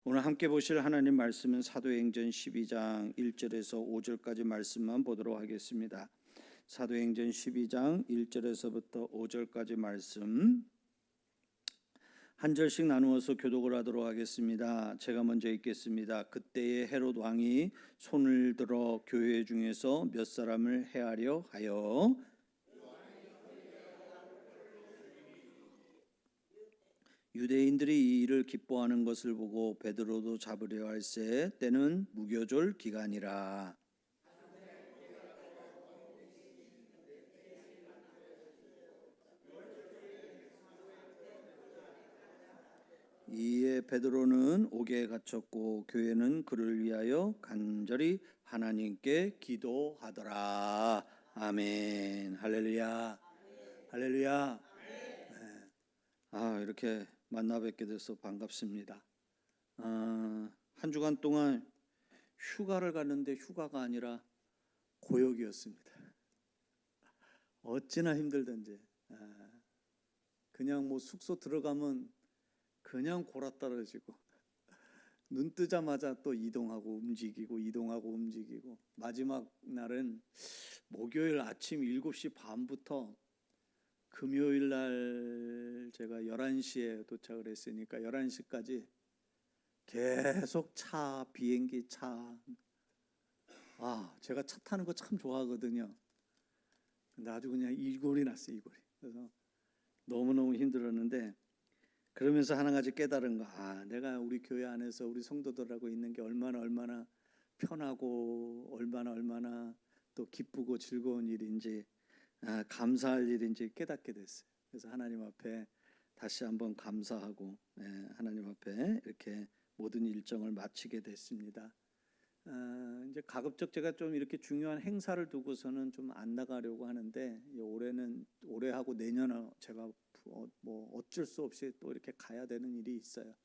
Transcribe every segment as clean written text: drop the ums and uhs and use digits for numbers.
오늘 함께 보실 하나님 말씀은 사도행전 12장 1절에서 5절까지 말씀만 보도록 하겠습니다. 사도행전 12장 1절에서부터 5절까지 말씀 한 절씩 나누어서 교독을 하도록 하겠습니다. 제가 먼저 읽겠습니다. 그때에 헤롯 왕이 손을 들어 교회 중에서 몇 사람을 해하려 하여 유대인들이 이 일을 기뻐하는 것을 보고 베드로도 잡으려 할세 때는 무교절 기간이라. 이에 베드로는 옥에 갇혔고 교회는 그를 위하여 간절히 하나님께 기도하더라. 아멘. 할렐루야. 할렐루야. 이렇게 만나 뵙게 돼서 반갑습니다. 한 주간 동안 휴가를 갔는데 휴가가 아니라 고역이었습니다. 어찌나 힘들던지. 그냥 뭐 숙소 들어가면 그냥 골아 떨어지고 눈 뜨자마자 또 이동하고 움직이고 마지막 날은 목요일 아침 7시 반부터 금요일 날 제가 11시에 도착을 했으니까 11시까지 계속 비행기 차. 제가 차 타는 거 참 좋아하거든요. 근데 아주 그냥 이골이 났어요, 이골이. 그래서 너무너무 힘들었는데 그러면서 하나 가지 깨달은 거. 내가 우리 교회 안에서 우리 성도들하고 있는 게 얼마나 편하고 얼마나 또 기쁘고 즐거운 일인지 감사할 일인지 깨닫게 됐어요. 그래서 하나님 앞에 다시 한번 감사하고 하나님 앞에 이렇게 모든 일정을 마치게 됐습니다. 이제 가급적 제가 좀 이렇게 중요한 행사를 두고서는 좀 안 나가려고 하는데 올해하고 내년은 제가 뭐 어쩔 수 없이 또 이렇게 가야 되는 일이 있어요.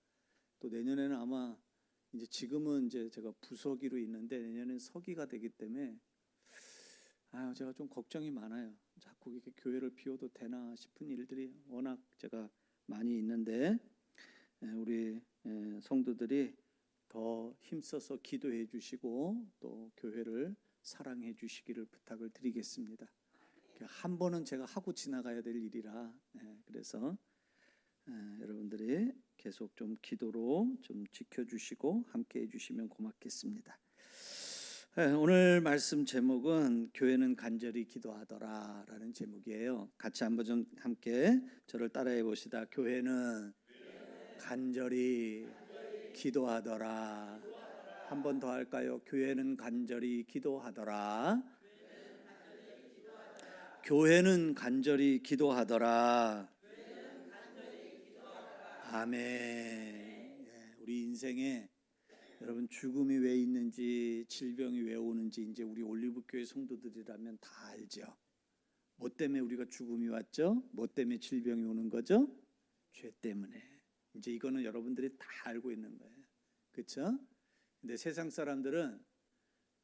또 내년에는 아마 지금은 이제 제가 부서기로 있는데 내년엔 서기가 되기 때문에 제가 좀 걱정이 많아요. 자꾸 이렇게 교회를 비워도 되나 싶은 일들이 워낙 제가 많이 있는데 우리 성도들이 더 힘써서 기도해 주시고 또 교회를 사랑해 주시기를 부탁을 드리겠습니다. 한 번은 제가 하고 지나가야 될 일이라 그래서 여러분들이 계속 좀 기도로 좀 지켜주시고 함께 해주시면 고맙겠습니다. 오늘 말씀 제목은 교회는 간절히 기도하더라 라는 제목이에요. 같이 한번 좀 함께 저를 따라해 봅시다. 교회는 간절히 기도하더라. 한 번 더 할까요? 교회는 간절히 기도하더라. 교회는 간절히 기도하더라. 아멘. 우리 인생에 여러분 죽음이 왜 있는지 질병이 왜 오는지 이제 우리 올리브교회 성도들이라면 다 알죠. 뭐 때문에 우리가 죽음이 왔죠? 뭐 때문에 질병이 오는 거죠? 죄 때문에. 이제 이거는 여러분들이 다 알고 있는 거예요. 그렇죠? 근데 세상 사람들은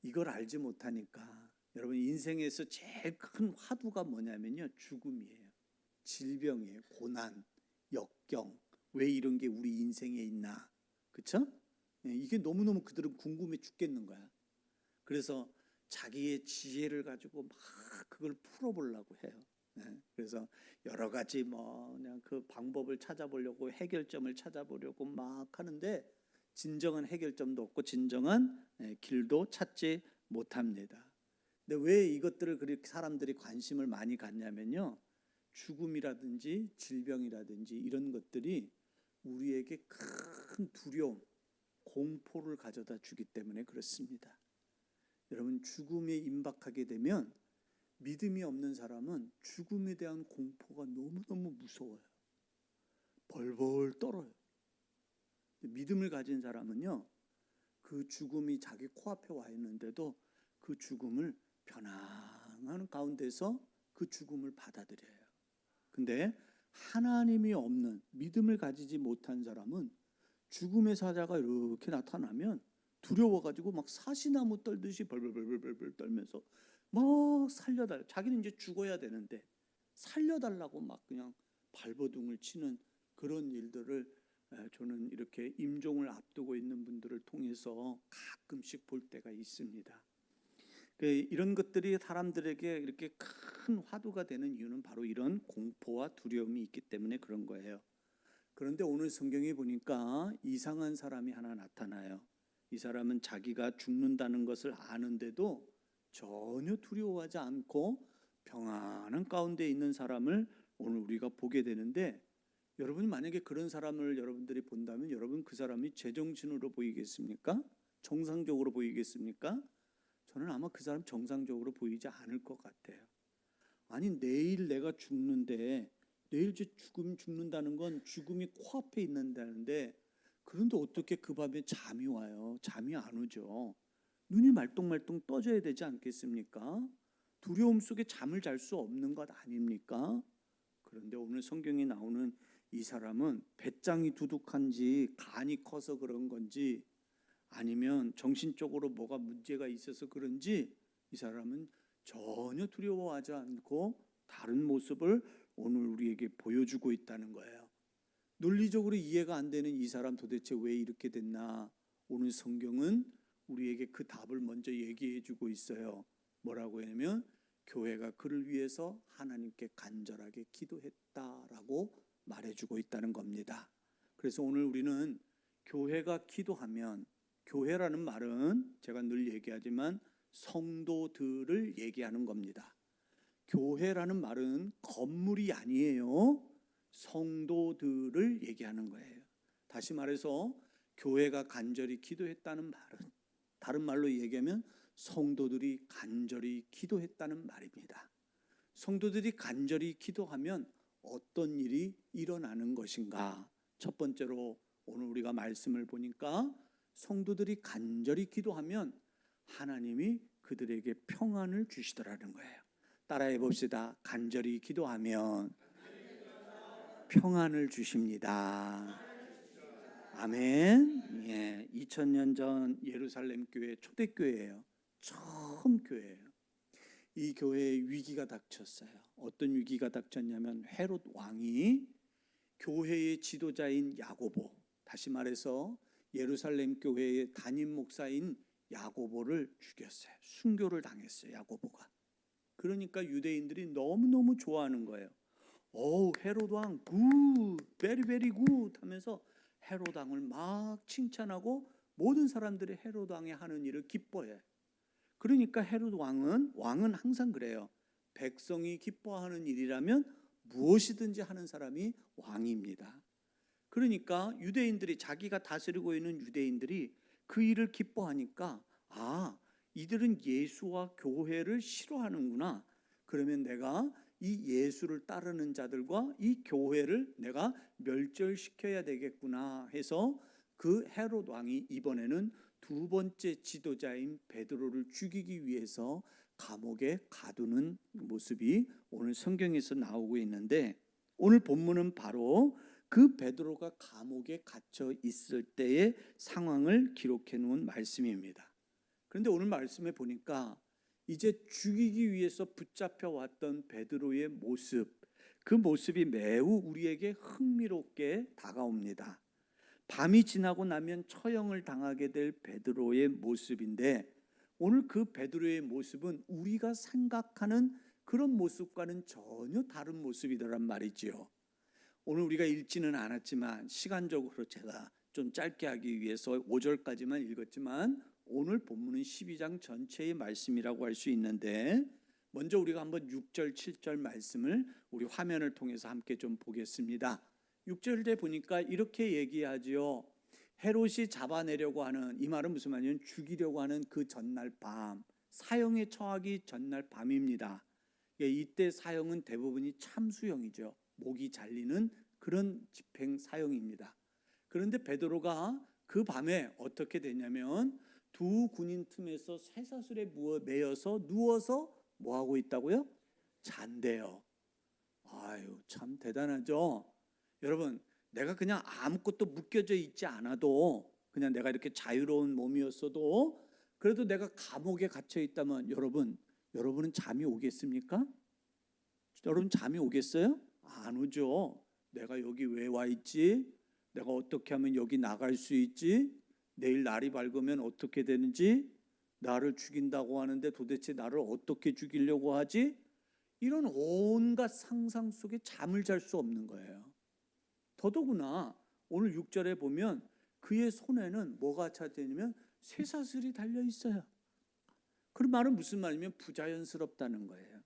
이걸 알지 못하니까 여러분 인생에서 제일 큰 화두가 뭐냐면요. 죽음이에요. 질병이에요. 고난, 역경. 왜 이런 게 우리 인생에 있나? 그렇죠? 이게 너무너무 그들은 궁금해 죽겠는 거야. 그래서 자기의 지혜를 가지고 막 그걸 풀어보려고 해요. 그래서 여러 가지 그냥 그 방법을 찾아보려고 해결점을 찾아보려고 막 하는데 진정한 해결점도 없고 진정한 길도 찾지 못합니다. 근데 왜 이것들을 그렇게 사람들이 관심을 많이 갖냐면요. 죽음이라든지 질병이라든지 이런 것들이 우리에게 큰 두려움, 공포를 가져다 주기 때문에 그렇습니다. 여러분 죽음에 임박하게 되면 믿음이 없는 사람은 죽음에 대한 공포가 너무너무 무서워요. 벌벌 떨어요. 믿음을 가진 사람은요. 그 죽음이 자기 코앞에 와 있는데도 그 죽음을 편안한 가운데서 그 죽음을 받아들여요. 근데 하나님이 없는 믿음을 가지지 못한 사람은 죽음의 사자가 이렇게 나타나면 두려워가지고 막 사시나무 떨듯이 벌벌 떨면서 막 살려달라. 자기는 이제 죽어야 되는데 살려달라고 막 그냥 발버둥을 치는 그런 일들을 저는 이렇게 임종을 앞두고 있는 분들을 통해서 가끔씩 볼 때가 있습니다. 이런 것들이 사람들에게 이렇게 큰 화두가 되는 이유는 바로 이런 공포와 두려움이 있기 때문에 그런 거예요. 그런데 오늘 성경에 보니까 이상한 사람이 하나 나타나요. 이 사람은 자기가 죽는다는 것을 아는데도 전혀 두려워하지 않고 평안한 가운데 있는 사람을 오늘 우리가 보게 되는데, 여러분이 만약에 그런 사람을 여러분들이 본다면 여러분 그 사람이 제정신으로 보이겠습니까? 정상적으로 보이겠습니까? 저는 아마 그 사람 정상적으로 보이지 않을 것 같아요. 아니, 내일 내가 죽는데, 내일 제 죽는다는 건 죽음이 코앞에 있는다는데, 그런데 어떻게 그 밤에 잠이 와요? 잠이 안 오죠. 눈이 말똥말똥 떠져야 되지 않겠습니까? 두려움 속에 잠을 잘 수 없는 것 아닙니까? 그런데 오늘 성경에 나오는 이 사람은 배짱이 두둑한지 간이 커서 그런 건지 아니면 정신적으로 뭐가 문제가 있어서 그런지 이 사람은 전혀 두려워하지 않고 다른 모습을 오늘 우리에게 보여주고 있다는 거예요. 논리적으로 이해가 안 되는 이 사람 도대체 왜 이렇게 됐나? 오늘 성경은 우리에게 그 답을 먼저 얘기해 주고 있어요. 뭐라고 하냐면 교회가 그를 위해서 하나님께 간절하게 기도했다라고 말해주고 있다는 겁니다. 그래서 오늘 우리는 교회가 기도하면, 교회라는 말은 제가 늘 얘기하지만 성도들을 얘기하는 겁니다. 교회라는 말은 건물이 아니에요. 성도들을 얘기하는 거예요. 다시 말해서 교회가 간절히 기도했다는 말은 다른 말로 얘기하면 성도들이 간절히 기도했다는 말입니다. 성도들이 간절히 기도하면 어떤 일이 일어나는 것인가? 첫 번째로 오늘 우리가 말씀을 보니까 성도들이 간절히 기도하면 하나님이 그들에게 평안을 주시더라는 거예요. 따라해 봅시다. 간절히 기도하면 평안을 주십니다. 아멘. 예, 2000년 전 예루살렘 교회 초대교회예요. 처음 교회예요. 이 교회에 위기가 닥쳤어요. 어떤 위기가 닥쳤냐면 헤롯 왕이 교회의 지도자인 야고보, 다시 말해서 예루살렘 교회의 담임 목사인 야고보를 죽였어요. 순교를 당했어요. 야고보가. 그러니까 유대인들이 너무너무 좋아하는 거예요. 오, 헤롯 왕 굿, 베리 베리 굿 하면서 헤롯 왕을 막 칭찬하고 모든 사람들이 헤롯 왕이 하는 일을 기뻐해. 그러니까 헤롯 왕은 항상 그래요. 백성이 기뻐하는 일이라면 무엇이든지 하는 사람이 왕입니다. 그러니까 유대인들이, 자기가 다스리고 있는 유대인들이 그 일을 기뻐하니까 이들은 예수와 교회를 싫어하는구나. 그러면 내가 이 예수를 따르는 자들과 이 교회를 내가 멸절시켜야 되겠구나 해서 그 헤롯 왕이 이번에는 두 번째 지도자인 베드로를 죽이기 위해서 감옥에 가두는 모습이 오늘 성경에서 나오고 있는데, 오늘 본문은 바로 그 베드로가 감옥에 갇혀 있을 때의 상황을 기록해 놓은 말씀입니다. 그런데 오늘 말씀에 보니까 이제 죽이기 위해서 붙잡혀 왔던 베드로의 모습, 그 모습이 매우 우리에게 흥미롭게 다가옵니다. 밤이 지나고 나면 처형을 당하게 될 베드로의 모습인데, 오늘 그 베드로의 모습은 우리가 생각하는 그런 모습과는 전혀 다른 모습이더란 말이지요. 오늘 우리가 읽지는 않았지만 시간적으로 제가 좀 짧게 하기 위해서 5절까지만 읽었지만 오늘 본문은 12장 전체의 말씀이라고 할 수 있는데, 먼저 우리가 한번 6절 7절 말씀을 우리 화면을 통해서 함께 좀 보겠습니다. 6절에 보니까 이렇게 얘기하지요. 헤롯이 잡아내려고 하는, 이 말은 무슨 말이냐면 죽이려고 하는 그 전날 밤, 사형에 처하기 전날 밤입니다. 이때 사형은 대부분이 참수형이죠. 목이 잘리는 그런 집행 사형입니다. 그런데 베드로가 그 밤에 어떻게 되냐면 두 군인 틈에서 쇠사슬에 매여서 누워서 뭐 하고 있다고요? 잔대요. 아유, 참 대단하죠. 여러분, 내가 그냥 아무것도 묶여져 있지 않아도, 그냥 내가 이렇게 자유로운 몸이었어도, 그래도 내가 감옥에 갇혀 있다면 여러분은 잠이 오겠습니까? 여러분 잠이 오겠어요? 안 오죠. 내가 여기 왜 와 있지? 내가 어떻게 하면 여기 나갈 수 있지? 내일 날이 밝으면 어떻게 되는지? 나를 죽인다고 하는데 도대체 나를 어떻게 죽이려고 하지? 이런 온갖 상상 속에 잠을 잘 수 없는 거예요. 더더구나 오늘 6절에 보면 그의 손에는 뭐가 차되냐면 쇠사슬이 달려 있어요. 그 말은 무슨 말이냐면 부자연스럽다는 거예요.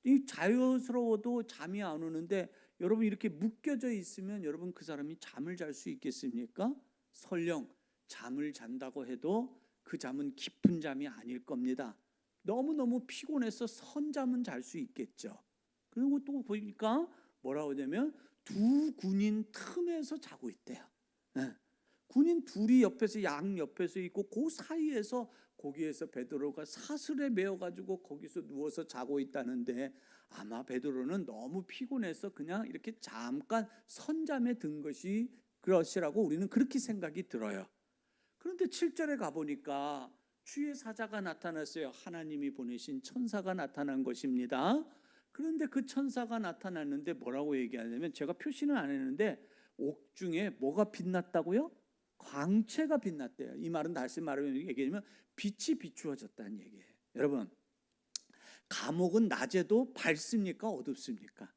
이 자연스러워도 잠이 안 오는데 여러분 이렇게 묶여져 있으면 여러분 그 사람이 잠을 잘 수 있겠습니까? 설령 잠을 잔다고 해도 그 잠은 깊은 잠이 아닐 겁니다. 너무너무 피곤해서 선잠은 잘 수 있겠죠. 그리고 또 보니까 뭐라고 하냐면 두 군인 틈에서 자고 있대요. 네. 군인 둘이 옆에서 양 옆에서 있고 그 사이에서 거기에서 베드로가 사슬에 매어가지고 거기서 누워서 자고 있다는데 아마 베드로는 너무 피곤해서 그냥 이렇게 잠깐 선잠에 든 것이 그것이라고 우리는 그렇게 생각이 들어요. 그런데 7절에 가보니까 주의 사자가 나타났어요. 하나님이 보내신 천사가 나타난 것입니다. 그런데 그 천사가 나타났는데 뭐라고 얘기하냐면 제가 표시는 안 했는데 옥중에 뭐가 빛났다고요? 광채가 빛났대요. 이 말은 다시 말하면 얘기하면 빛이 비추어졌다는 얘기예요. 여러분 감옥은 낮에도 밝습니까? 어둡습니까?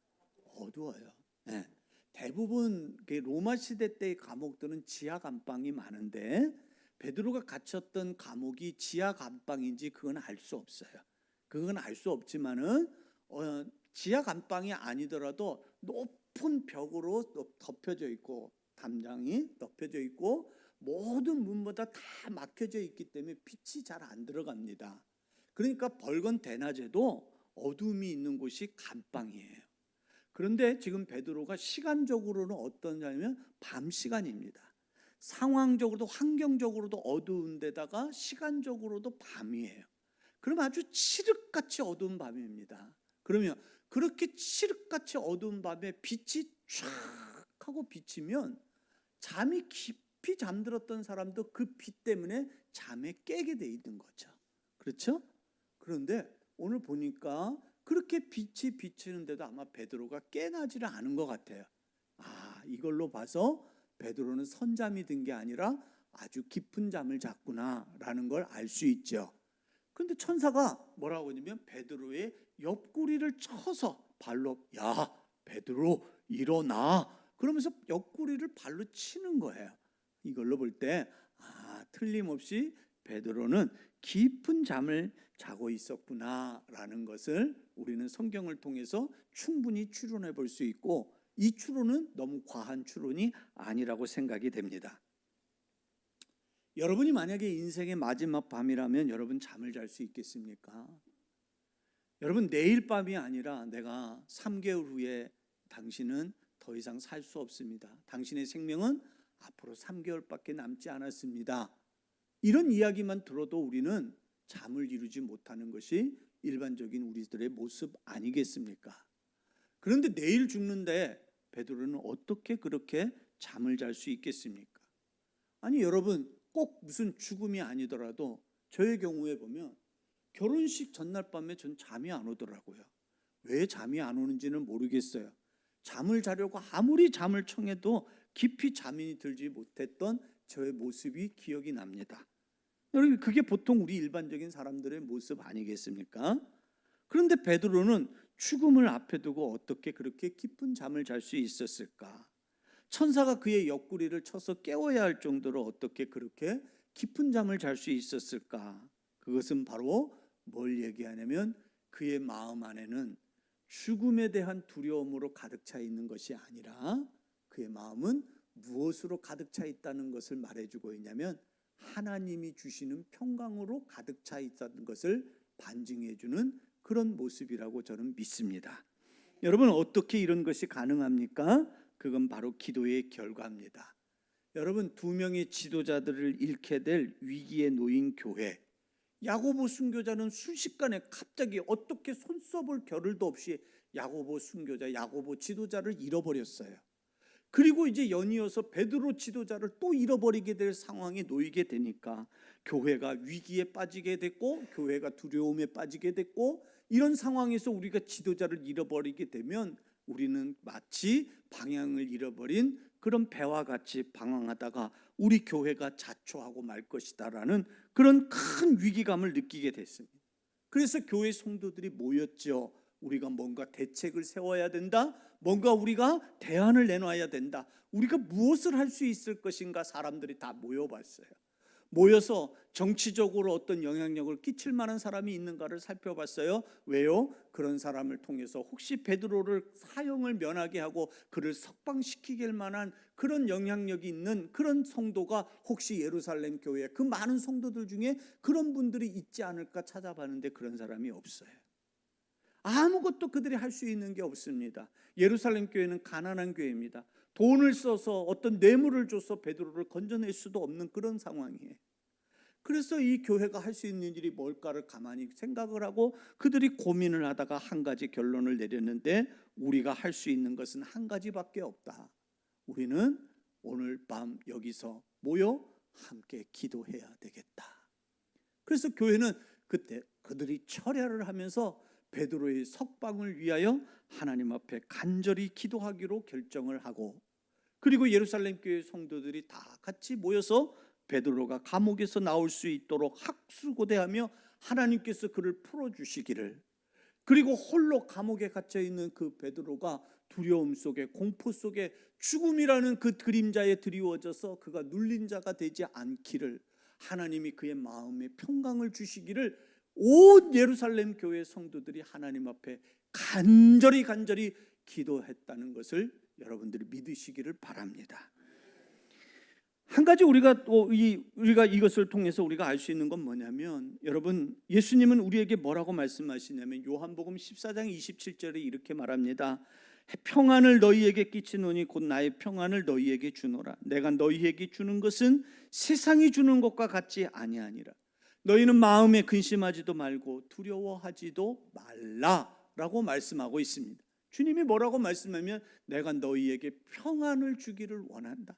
어두워요. 네. 대부분 로마 시대 때의 감옥들은 지하 감방이 많은데 베드로가 갇혔던 감옥이 지하 감방인지 그건 알 수 없어요. 그건 알 수 없지만은 지하 감방이 아니더라도 높은 벽으로 덮여져 있고 담장이 덮여져 있고 모든 문마다 다 막혀져 있기 때문에 빛이 잘 안 들어갑니다. 그러니까 벌건 대낮에도 어둠이 있는 곳이 감방이에요. 그런데 지금 베드로가 시간적으로는 어떠냐면 밤 시간입니다. 상황적으로도 환경적으로도 어두운 데다가 시간적으로도 밤이에요. 그럼 아주 칠흑같이 어두운 밤입니다. 그러면 그렇게 칠흑같이 어두운 밤에 빛이 쫙 하고 비치면 잠이 깊이 잠들었던 사람도 그 빛 때문에 잠에 깨게 돼 있는 거죠. 그렇죠? 그런데 오늘 보니까 그렇게 빛이 비치는데도 아마 베드로가 깨나지를 않은 것 같아요. 이걸로 봐서 베드로는 선잠이 든 게 아니라 아주 깊은 잠을 잤구나라는 걸 알 수 있죠. 그런데 천사가 뭐라고 하냐면 베드로의 옆구리를 쳐서 발로 야 베드로 일어나 그러면서 옆구리를 발로 치는 거예요. 이걸로 볼 때 틀림없이 베드로는 깊은 잠을 자고 있었구나라는 것을 우리는 성경을 통해서 충분히 추론해 볼 수 있고 이 추론은 너무 과한 추론이 아니라고 생각이 됩니다. 여러분이 만약에 인생의 마지막 밤이라면 여러분 잠을 잘 수 있겠습니까? 여러분 내일 밤이 아니라 내가 3개월 후에 당신은 더 이상 살 수 없습니다. 당신의 생명은 앞으로 3개월밖에 남지 않았습니다. 이런 이야기만 들어도 우리는 잠을 이루지 못하는 것이 일반적인 우리들의 모습 아니겠습니까? 그런데 내일 죽는데 베드로는 어떻게 그렇게 잠을 잘 수 있겠습니까? 아니 여러분 꼭 무슨 죽음이 아니더라도 저의 경우에 보면 결혼식 전날 밤에 전 잠이 안 오더라고요. 왜 잠이 안 오는지는 모르겠어요. 잠을 자려고 아무리 잠을 청해도 깊이 잠이 들지 못했던 저의 모습이 기억이 납니다. 여러분 그게 보통 우리 일반적인 사람들의 모습 아니겠습니까? 그런데 베드로는 죽음을 앞에 두고 어떻게 그렇게 깊은 잠을 잘 수 있었을까? 천사가 그의 옆구리를 쳐서 깨워야 할 정도로 어떻게 그렇게 깊은 잠을 잘 수 있었을까? 그것은 바로 뭘 얘기하냐면 그의 마음 안에는 죽음에 대한 두려움으로 가득 차 있는 것이 아니라 그의 마음은 무엇으로 가득 차 있다는 것을 말해주고 있냐면 하나님이 주시는 평강으로 가득 차 있다는 것을 반증해주는 그런 모습이라고 저는 믿습니다. 여러분 어떻게 이런 것이 가능합니까? 그건 바로 기도의 결과입니다. 여러분 2명의 지도자들을 잃게 될 위기에 놓인 교회, 야고보 순교자는 순식간에 갑자기 어떻게 손써볼 겨를도 없이 야고보 순교자, 야고보 지도자를 잃어버렸어요. 그리고 이제 연이어서 베드로 지도자를 또 잃어버리게 될 상황에 놓이게 되니까 교회가 위기에 빠지게 됐고 교회가 두려움에 빠지게 됐고 이런 상황에서 우리가 지도자를 잃어버리게 되면 우리는 마치 방향을 잃어버린 그런 배와 같이 방황하다가 우리 교회가 자초하고 말 것이다라는 그런 큰 위기감을 느끼게 됐습니다. 그래서 교회 성도들이 모였죠. 우리가 뭔가 대책을 세워야 된다. 뭔가 우리가 대안을 내놔야 된다. 우리가 무엇을 할 수 있을 것인가. 사람들이 다 모여봤어요. 모여서 정치적으로 어떤 영향력을 끼칠 만한 사람이 있는가를 살펴봤어요. 왜요? 그런 사람을 통해서 혹시 베드로를 사형을 면하게 하고 그를 석방시키길 만한 그런 영향력이 있는 그런 성도가 혹시 예루살렘 교회 그 많은 성도들 중에 그런 분들이 있지 않을까 찾아봤는데 그런 사람이 없어요. 아무것도 그들이 할 수 있는 게 없습니다. 예루살렘 교회는 가난한 교회입니다. 돈을 써서 어떤 뇌물을 줘서 베드로를 건져낼 수도 없는 그런 상황이에요. 그래서 이 교회가 할 수 있는 일이 뭘까를 가만히 생각을 하고 그들이 고민을 하다가 한 가지 결론을 내렸는데, 우리가 할 수 있는 것은 한 가지밖에 없다. 우리는 오늘 밤 여기서 모여 함께 기도해야 되겠다. 그래서 교회는 그때 그들이 철야를 하면서 베드로의 석방을 위하여 하나님 앞에 간절히 기도하기로 결정을 하고, 그리고 예루살렘 교회 성도들이 다 같이 모여서 베드로가 감옥에서 나올 수 있도록 학수고대하며 하나님께서 그를 풀어주시기를, 그리고 홀로 감옥에 갇혀 있는 그 베드로가 두려움 속에 공포 속에 죽음이라는 그 그림자에 드리워져서 그가 눌린 자가 되지 않기를, 하나님이 그의 마음에 평강을 주시기를 온 예루살렘 교회 성도들이 하나님 앞에 간절히 기도했다는 것을 여러분들이 믿으시기를 바랍니다. 한 가지 우리가 이것을 통해서 우리가 알 수 있는 건 뭐냐면, 여러분, 예수님은 우리에게 뭐라고 말씀하시냐면 요한복음 14장 27절에 이렇게 말합니다. 평안을 너희에게 끼치노니 곧 나의 평안을 너희에게 주노라. 내가 너희에게 주는 것은 세상이 주는 것과 같지 아니하니라. 너희는 마음에 근심하지도 말고 두려워하지도 말라라고 말씀하고 있습니다. 주님이 뭐라고 말씀하면, 내가 너희에게 평안을 주기를 원한다.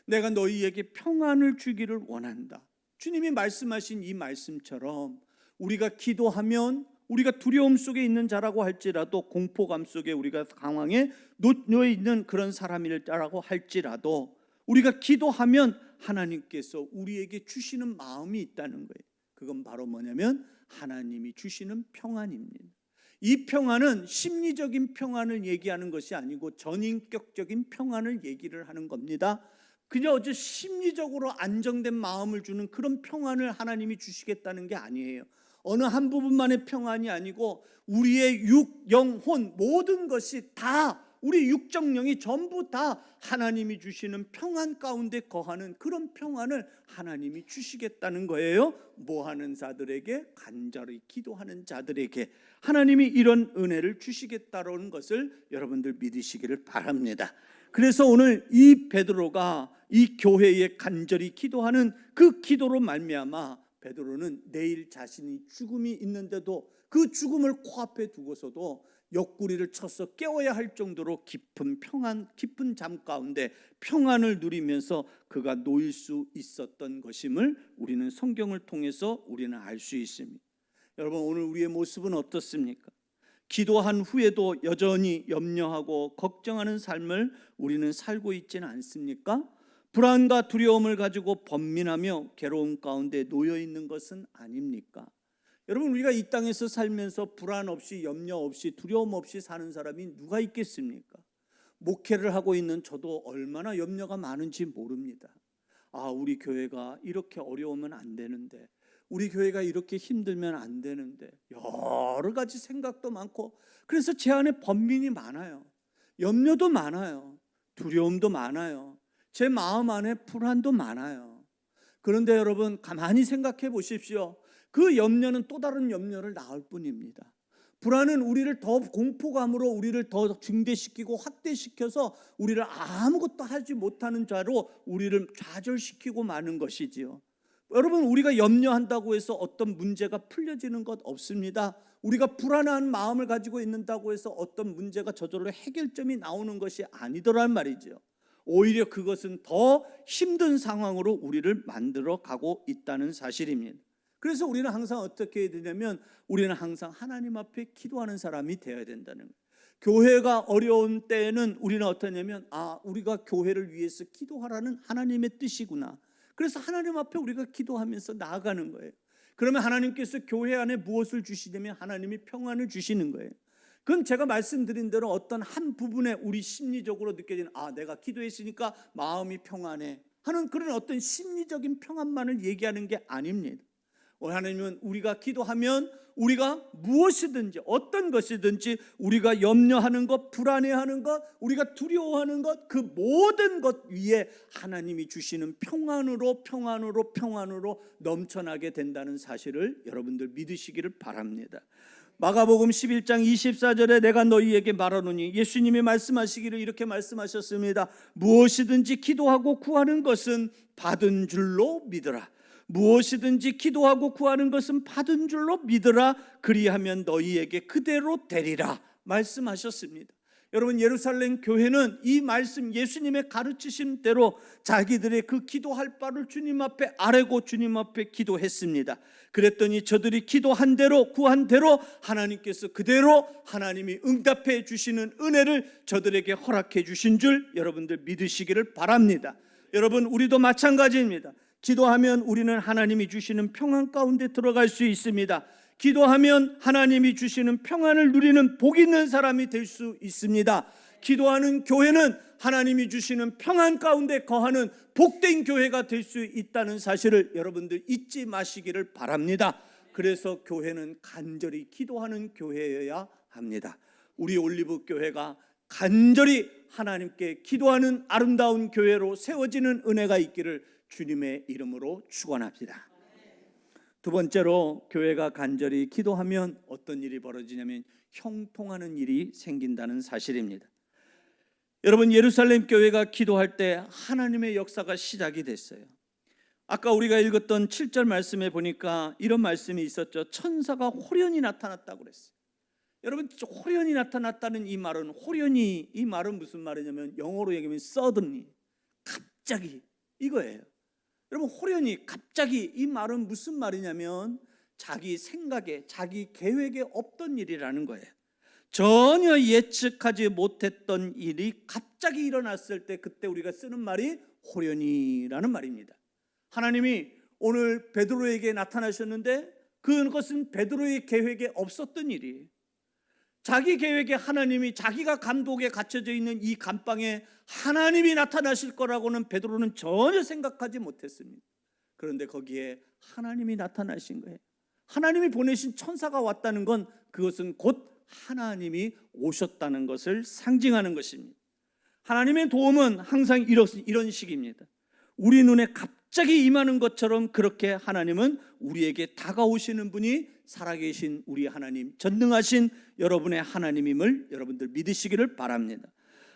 내가 너희에게 평안을 주기를 원한다. 주님이 말씀하신 이 말씀처럼 우리가 기도하면, 우리가 두려움 속에 있는 자라고 할지라도, 공포감 속에 우리가 상황에 놓여 있는 그런 사람이라고 할지라도, 우리가 기도하면 하나님께서 우리에게 주시는 마음이 있다는 거예요. 그건 바로 뭐냐면 하나님이 주시는 평안입니다. 이 평안은 심리적인 평안을 얘기하는 것이 아니고 전인격적인 평안을 얘기를 하는 겁니다. 그냥 어째 심리적으로 안정된 마음을 주는 그런 평안을 하나님이 주시겠다는 게 아니에요. 어느 한 부분만의 평안이 아니고 우리의 육, 영, 혼 모든 것이 다, 우리 육적 영이 전부 다 하나님이 주시는 평안 가운데 거하는 그런 평안을 하나님이 주시겠다는 거예요. 뭐하는 자들에게? 간절히 기도하는 자들에게 하나님이 이런 은혜를 주시겠다는 것을 여러분들 믿으시기를 바랍니다. 그래서 오늘 이 베드로가 이 교회에 간절히 기도하는 그 기도로 말미암아 베드로는 내일 자신이 죽음이 있는데도 그 죽음을 코앞에 두고서도 옆구리를 쳐서 깨워야 할 정도로 깊은 평안, 깊은 잠 가운데 평안을 누리면서 그가 놓일 수 있었던 것임을 우리는 성경을 통해서 우리는 알 수 있습니다. 여러분, 오늘 우리의 모습은 어떻습니까? 기도한 후에도 여전히 염려하고 걱정하는 삶을 우리는 살고 있지는 않습니까? 불안과 두려움을 가지고 번민하며 괴로움 가운데 놓여 있는 것은 아닙니까? 여러분, 우리가 이 땅에서 살면서 불안 없이, 염려 없이, 두려움 없이 사는 사람이 누가 있겠습니까? 목회를 하고 있는 저도 얼마나 염려가 많은지 모릅니다. 우리 교회가 이렇게 어려우면 안 되는데, 우리 교회가 이렇게 힘들면 안 되는데, 여러 가지 생각도 많고, 그래서 제 안에 번민이 많아요. 염려도 많아요. 두려움도 많아요. 제 마음 안에 불안도 많아요. 그런데 여러분, 가만히 생각해 보십시오. 그 염려는 또 다른 염려를 낳을 뿐입니다. 불안은 우리를 더 공포감으로 우리를 더 증대시키고 확대시켜서 우리를 아무것도 하지 못하는 자로 우리를 좌절시키고 마는 것이지요. 여러분, 우리가 염려한다고 해서 어떤 문제가 풀려지는 것 없습니다. 우리가 불안한 마음을 가지고 있는다고 해서 어떤 문제가 저절로 해결점이 나오는 것이 아니더란 말이죠. 오히려 그것은 더 힘든 상황으로 우리를 만들어 가고 있다는 사실입니다. 그래서 우리는 항상 어떻게 해야 되냐면, 우리는 항상 하나님 앞에 기도하는 사람이 되어야 된다는 거예요. 교회가 어려운 때에는 우리는 어떠냐면 우리가 교회를 위해서 기도하라는 하나님의 뜻이구나. 그래서 하나님 앞에 우리가 기도하면서 나아가는 거예요. 그러면 하나님께서 교회 안에 무엇을 주시냐면 하나님이 평안을 주시는 거예요. 그건 제가 말씀드린 대로 어떤 한 부분에 우리 심리적으로 느껴지는 내가 기도했으니까 마음이 평안해 하는 그런 어떤 심리적인 평안만을 얘기하는 게 아닙니다. 하나님은 우리가 기도하면 우리가 무엇이든지 어떤 것이든지 우리가 염려하는 것, 불안해하는 것, 우리가 두려워하는 것, 그 모든 것 위에 하나님이 주시는 평안으로 넘쳐나게 된다는 사실을 여러분들 믿으시기를 바랍니다. 마가복음 11장 24절에 내가 너희에게 말하노니, 예수님이 말씀하시기를 이렇게 말씀하셨습니다. 무엇이든지 기도하고 구하는 것은 받은 줄로 믿으라. 무엇이든지 기도하고 구하는 것은 받은 줄로 믿으라. 그리하면 너희에게 그대로 되리라 말씀하셨습니다. 여러분, 예루살렘 교회는 이 말씀, 예수님의 가르치심대로 자기들의 그 기도할 바를 주님 앞에 아뢰고 주님 앞에 기도했습니다. 그랬더니 저들이 기도한 대로 구한 대로 하나님께서 그대로 하나님이 응답해 주시는 은혜를 저들에게 허락해 주신 줄 여러분들 믿으시기를 바랍니다. 여러분, 우리도 마찬가지입니다. 기도하면 우리는 하나님이 주시는 평안 가운데 들어갈 수 있습니다. 기도하면 하나님이 주시는 평안을 누리는 복 있는 사람이 될 수 있습니다. 기도하는 교회는 하나님이 주시는 평안 가운데 거하는 복된 교회가 될 수 있다는 사실을 여러분들 잊지 마시기를 바랍니다. 그래서 교회는 간절히 기도하는 교회여야 합니다. 우리 올리브 교회가 간절히 하나님께 기도하는 아름다운 교회로 세워지는 은혜가 있기를 주님의 이름으로 축원합니다. 두 번째로, 교회가 간절히 기도하면 어떤 일이 벌어지냐면 형통하는 일이 생긴다는 사실입니다. 여러분, 예루살렘 교회가 기도할 때 하나님의 역사가 시작이 됐어요. 아까 우리가 읽었던 7절 말씀에 보니까 이런 말씀이 있었죠. 천사가 호련히 나타났다고 그랬어요. 여러분, 호련히 나타났다는 이 말은, 호련히, 이 말은 무슨 말이냐면 영어로 얘기하면 suddenly, 갑자기, 이거예요. 여러분, 호련히, 갑자기, 이 말은 무슨 말이냐면 자기 생각에, 자기 계획에 없던 일이라는 거예요. 전혀 예측하지 못했던 일이 갑자기 일어났을 때 그때 우리가 쓰는 말이 호련히라는 말입니다. 하나님이 오늘 베드로에게 나타나셨는데 그것은 베드로의 계획에 없었던 일이에요. 자기 계획에 하나님이, 자기가 감독에 갇혀져 있는 이 감방에 하나님이 나타나실 거라고는 베드로는 전혀 생각하지 못했습니다. 그런데 거기에 하나님이 나타나신 거예요. 하나님이 보내신 천사가 왔다는 건 그것은 곧 하나님이 오셨다는 것을 상징하는 것입니다. 하나님의 도움은 항상 이런 식입니다. 우리 눈에 갑자기 임하는 것처럼 그렇게 하나님은 우리에게 다가오시는 분이 살아계신 우리 하나님, 전능하신 여러분의 하나님임을 여러분들 믿으시기를 바랍니다.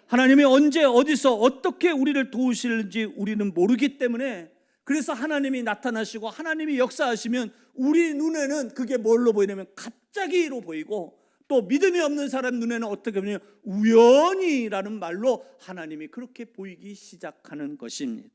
하나님이 언제 어디서 어떻게 우리를 도우실지 우리는 모르기 때문에, 그래서 하나님이 나타나시고 하나님이 역사하시면 우리 눈에는 그게 뭘로 보이냐면 갑자기로 보이고, 또 믿음이 없는 사람 눈에는 어떻게 보냐면 우연히라는 말로 하나님이 그렇게 보이기 시작하는 것입니다.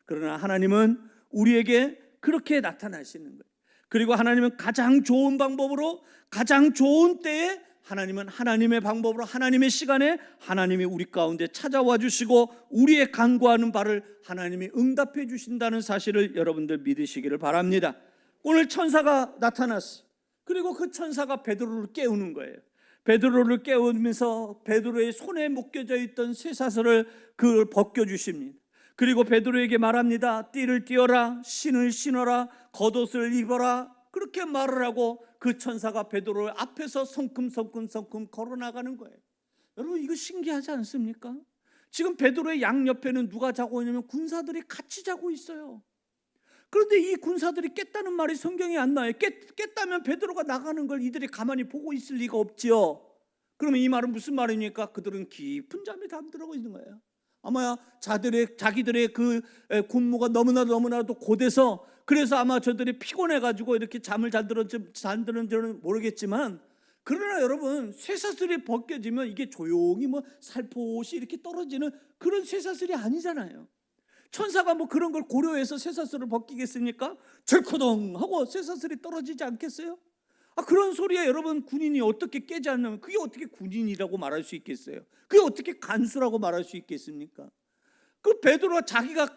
그러나 하나님은 우리에게 그렇게 나타나시는 거예요. 그리고 하나님은 가장 좋은 방법으로, 가장 좋은 때에 하나님은 하나님의 방법으로, 하나님의 시간에 하나님이 우리 가운데 찾아와 주시고 우리의 간구하는 바를 하나님이 응답해 주신다는 사실을 여러분들 믿으시기를 바랍니다. 오늘 천사가 나타났어요. 그리고 그 천사가 베드로를 깨우는 거예요. 베드로를 깨우면서 베드로의 손에 묶여져 있던 쇠사슬을 그걸 벗겨주십니다. 그리고 베드로에게 말합니다. 띠를 띠어라, 신을 신어라, 겉옷을 입어라. 그렇게 말을 하고 그 천사가 베드로의 앞에서 성큼성큼 걸어나가는 거예요. 여러분, 이거 신기하지 않습니까? 지금 베드로의 양옆에는 누가 자고 있냐면 군사들이 같이 자고 있어요. 그런데 이 군사들이 깼다는 말이 성경에 안 나와요. 깼다면 베드로가 나가는 걸 이들이 가만히 보고 있을 리가 없지요. 그러면 이 말은 무슨 말입니까? 그들은 깊은 잠에 잠들고 있는 거예요. 아마 자기들의 그 군무가 너무나도 고돼서, 그래서 아마 저들이 피곤해가지고 이렇게 잠을 잘 들었는지는 모르겠지만, 그러나 여러분, 쇠사슬이 벗겨지면 이게 조용히 살포시 이렇게 떨어지는 그런 쇠사슬이 아니잖아요. 천사가 그런 걸 고려해서 쇠사슬을 벗기겠습니까? 절코동 하고 쇠사슬이 떨어지지 않겠어요? 그런 소리에 여러분 군인이 어떻게 깨지 않으면 그게 어떻게 군인이라고 말할 수 있겠어요? 그게 어떻게 간수라고 말할 수 있겠습니까? 그 베드로가 자기가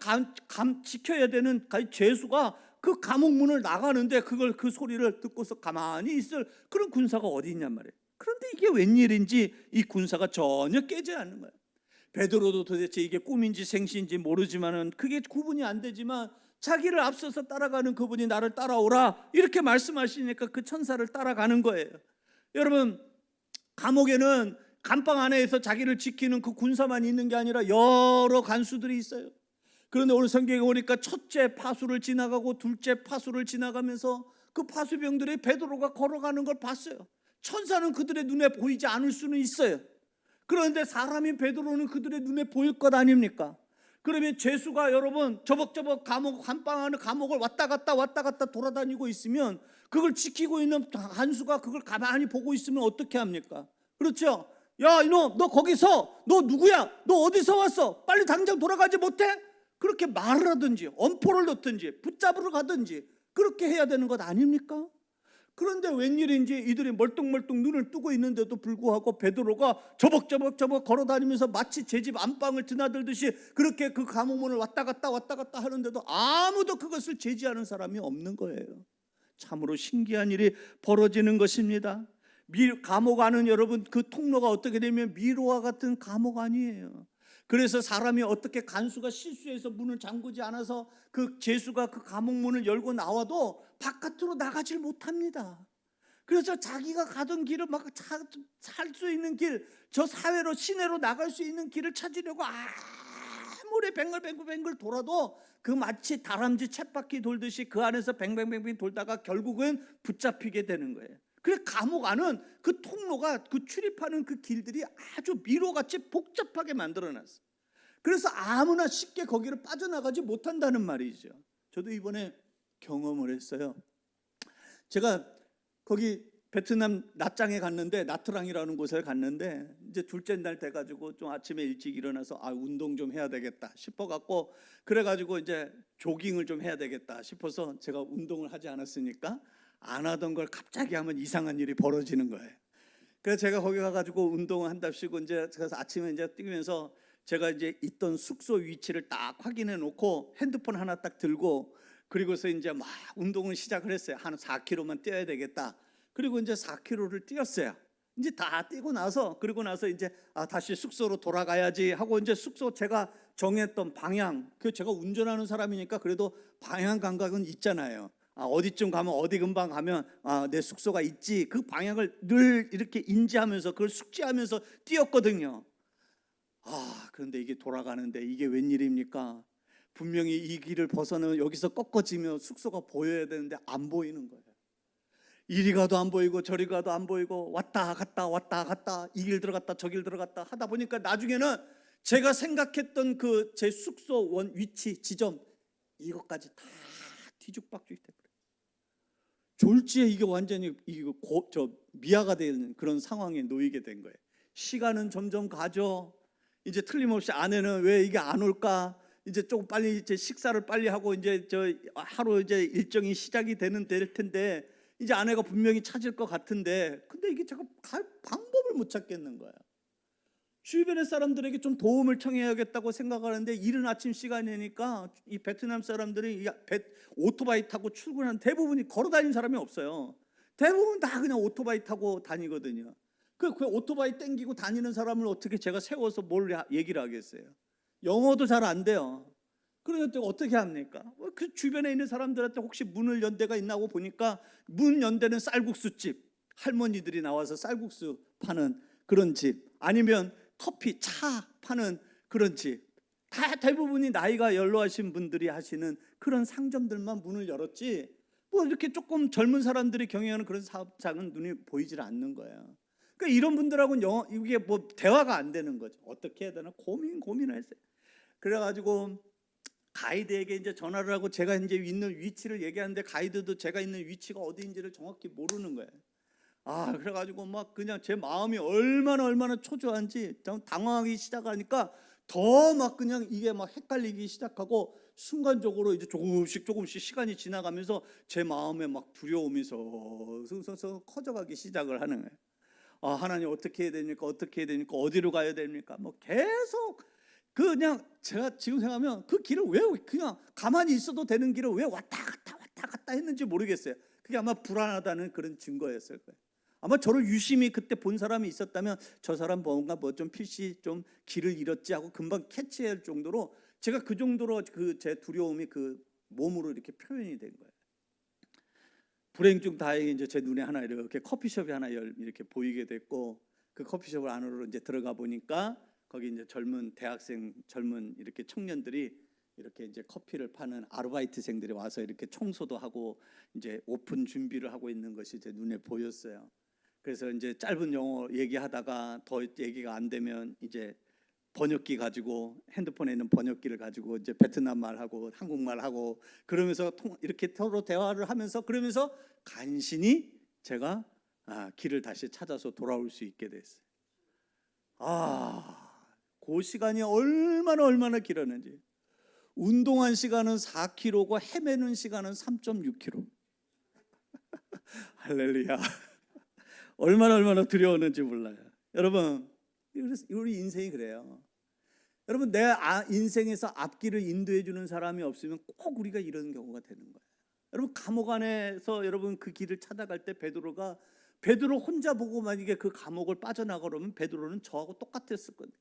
지켜야 되는 죄수가 그 감옥 문을 나가는데 그 소리를 듣고서 가만히 있을 그런 군사가 어디 있냔 말이에요. 그런데 이게 웬일인지 이 군사가 전혀 깨지 않는 거예요. 베드로도 도대체 이게 꿈인지 생시인지 모르지만은 그게 구분이 안 되지만 자기를 앞서서 따라가는 그분이 나를 따라오라 이렇게 말씀하시니까 그 천사를 따라가는 거예요. 여러분, 감옥에는 감방 안에서 자기를 지키는 그 군사만 있는 게 아니라 여러 간수들이 있어요. 그런데 오늘 성경에 보니까 첫째 파수를 지나가고 둘째 파수를 지나가면서 그 파수병들이 베드로가 걸어가는 걸 봤어요. 천사는 그들의 눈에 보이지 않을 수는 있어요. 그런데 사람인 베드로는 그들의 눈에 보일 것 아닙니까? 그러면 죄수가 여러분 저벅저벅 감방 안에 감옥을 왔다 갔다 돌아다니고 있으면 그걸 지키고 있는 간수가 그걸 가만히 보고 있으면 어떻게 합니까? 그렇죠? 야 이놈, 너 거기서 너 누구야? 너 어디서 왔어? 빨리 당장 돌아가지 못해? 그렇게 말을 하든지 엄포를 넣든지 붙잡으러 가든지 그렇게 해야 되는 것 아닙니까? 그런데 웬일인지 이들이 멀뚱멀뚱 눈을 뜨고 있는데도 불구하고 베드로가 저벅저벅 걸어다니면서 마치 제 집 안방을 드나들듯이 그렇게 그 감옥문을 왔다 갔다 하는데도 아무도 그것을 제지하는 사람이 없는 거예요. 참으로 신기한 일이 벌어지는 것입니다. 감옥 안은 여러분 그 통로가 어떻게 되면 미로와 같은 감옥 아니에요. 그래서 사람이 어떻게 간수가 실수해서 문을 잠그지 않아서 그 죄수가 그 감옥 문을 열고 나와도 바깥으로 나가질 못합니다. 그래서 자기가 가던 길을 막 살 수 있는 길, 저 사회로 시내로 나갈 수 있는 길을 찾으려고 아무리 뱅글뱅글 돌아도 그 마치 다람쥐 쳇바퀴 돌듯이 그 안에서 뱅뱅뱅 돌다가 결국은 붙잡히게 되는 거예요. 그래서 감옥 안은 그 통로가 그 출입하는 그 길들이 아주 미로같이 복잡하게 만들어놨어요. 그래서 아무나 쉽게 거기를 빠져나가지 못한다는 말이죠. 저도 이번에 경험을 했어요. 제가 거기 베트남 나짱에 갔는데, 나트랑이라는 곳에 갔는데 이제 둘째 날 돼가지고 좀 아침에 일찍 일어나서 운동 좀 해야 되겠다 싶어갖고 그래가지고 이제 조깅을 좀 해야 되겠다 싶어서 제가 운동을 하지 않았으니까 안 하던 걸 갑자기 하면 이상한 일이 벌어지는 거예요. 그래서 제가 거기 가가지고 운동을 한답시고 이제 그래서 아침에 이제 뛰면서 제가 이제 있던 숙소 위치를 딱 확인해 놓고 핸드폰 하나 딱 들고 그리고서 이제 막 운동을 시작을 했어요. 한 4km만 뛰어야 되겠다. 그리고 이제 4km를 뛰었어요. 이제 다 뛰고 나서 그리고 나서 이제 다시 숙소로 돌아가야지 하고 이제 숙소 제가 정했던 방향, 그 제가 운전하는 사람이니까 그래도 방향 감각은 있잖아요. 어디쯤 가면 어디 금방 가면 내 숙소가 있지. 그 방향을 늘 이렇게 인지하면서 그걸 숙지하면서 뛰었거든요. 그런데 이게 돌아가는데 이게 웬일입니까? 분명히 이 길을 벗어나면 여기서 꺾어지면 숙소가 보여야 되는데 안 보이는 거예요. 이리 가도 안 보이고 저리 가도 안 보이고 왔다 갔다 이 길 들어갔다 저 길 들어갔다 하다 보니까 나중에는 제가 생각했던 그 제 숙소 위치 지점 이것까지 다 뒤죽박죽이 돼버려요. 졸지에 이게 완전히 미아가 되는 그런 상황에 놓이게 된 거예요. 시간은 점점 가죠. 이제 틀림없이 아내는 왜 이게 안 올까? 이제 조금 빨리 이제 식사를 빨리 하고 이제 하루 이제 일정이 시작이 될 텐데 이제 아내가 분명히 찾을 것 같은데 근데 이게 제가 갈 방법을 못 찾겠는 거야. 주변의 사람들에게 좀 도움을 청해야겠다고 생각하는데 이른 아침 시간이니까 이 베트남 사람들이 오토바이 타고 출근한 대부분이 걸어 다니는 사람이 없어요. 대부분 다 그냥 오토바이 타고 다니거든요. 그 오토바이 땡기고 다니는 사람을 어떻게 제가 세워서 뭘 얘기를 하겠어요? 영어도 잘 안 돼요. 그런데 어떻게 합니까? 그 주변에 있는 사람들한테 혹시 문을 연 데가 있나고 보니까 문 연 데는 쌀국수집, 할머니들이 나와서 쌀국수 파는 그런 집, 아니면 커피, 차 파는 그런 집, 다 대부분이 나이가 연로하신 분들이 하시는 그런 상점들만 문을 열었지 뭐 이렇게 조금 젊은 사람들이 경영하는 그런 사업장은 눈이 보이질 않는 거예요. 그러니까 이런 분들하고는 이게 뭐 대화가 안 되는 거죠. 어떻게 해야 되나 고민을 했어요. 그래가지고 가이드에게 이제 전화를 하고 제가 이제 있는 위치를 얘기하는데 가이드도 제가 있는 위치가 어디인지를 정확히 모르는 거예요. 그래가지고 막 그냥 제 마음이 얼마나 초조한지 당황하기 시작하니까 더 막 그냥 이게 막 헷갈리기 시작하고 순간적으로 이제 조금씩 시간이 지나가면서 제 마음에 막 두려움이 서서서 커져가기 시작을 하는 거예요. 하나님 어떻게 해야 됩니까? 어떻게 해야 됩니까? 어디로 가야 됩니까? 뭐 계속 그냥 제가 지금 생각하면 그 길을 왜 그냥 가만히 있어도 되는 길을 왜 왔다 갔다 했는지 모르겠어요. 그게 아마 불안하다는 그런 증거였을 거예요. 아마 저를 유심히 그때 본 사람이 있었다면 저 사람 뭔가 뭐 좀 필시 좀 길을 잃었지 하고 금방 캐치할 정도로 제가 그 정도로 그 제 두려움이 그 몸으로 이렇게 표현이 된 거예요. 불행 중 다행히 이제 제 눈에 하나 이렇게 커피숍이 하나 이렇게 보이게 됐고, 그 커피숍 안으로 이제 들어가 보니까 거기 이제 젊은 대학생, 젊은 이렇게 청년들이 이렇게 이제 커피를 파는 아르바이트생들이 와서 이렇게 청소도 하고 이제 오픈 준비를 하고 있는 것이 제 눈에 보였어요. 그래서 이제 짧은 영어 얘기하다가 더 얘기가 안 되면 이제 번역기 가지고, 핸드폰에 있는 번역기를 가지고 이제 베트남 말하고 한국말 하고 그러면서 이렇게 서로 대화를 하면서 그러면서 간신히 제가 길을 다시 찾아서 돌아올 수 있게 됐어요. 그 시간이 얼마나 길었는지. 운동한 시간은 4km고 헤매는 시간은 3.6km. 할렐루야. 얼마나 두려웠는지 몰라요. 여러분, 우리 인생이 그래요. 여러분, 내 인생에서 앞길을 인도해 주는 사람이 없으면 꼭 우리가 이런 경우가 되는 거예요. 여러분, 감옥 안에서 여러분 그 길을 찾아갈 때 베드로 혼자 보고 만약에 그 감옥을 빠져나가려면 베드로는 저하고 똑같았을 겁니다.